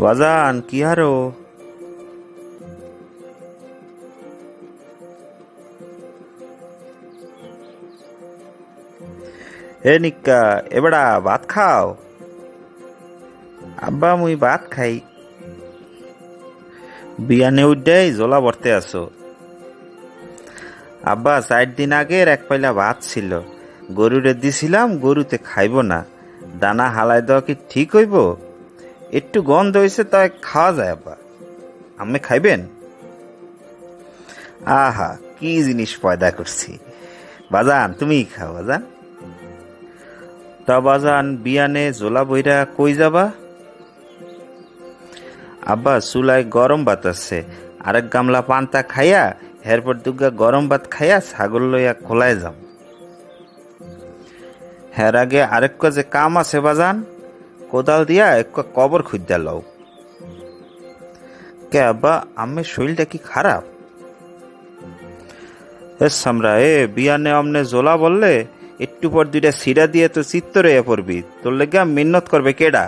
বাজান কি হারো? এ নিক্কা, এবারা ভাত খাও। আব্বা মুই ভাত খাই। বিয়ানে উঠেই জোলা ভরতে আসো। আব্বা 4 দিন আগের এক পাইলা ভাত ছিল, গরুরে দিছিলাম, গরুতে খাইব না। দানা হালাই দেওয়া কি ঠিক হইব? একটু গন্ধ হয়েছে তাই খাওয়া যায়। আব্বা আমি খাইবেন? আহা, কি জিনিস পয়দা করছি। বাজান তুমি খাও বাজান। তা বাজান বিয়ানে জোলা বইরা কই যাবা? আব্বা চুলায় গরম ভাত আছে, আরেক গামলা পান্তা খাইয়া এরপর দুগা গরম ভাত খাইয়া ছাগল লইয়া খোলায় যাম। হের আগে আরেক যে কাম আছে বাজান, কোদাল দিয়া এক কবর খুঁজা লও। কে আব্বা, আম্মের শরীরটা কি খারাপ? এ সামরা, বিয়ানে অমনে জোলা বললে একটু পর 2টা সিরা দিয়ে তো চিত্ত রইয়া পড়বি, তোর লেগে মিন্নত করবে কেডা?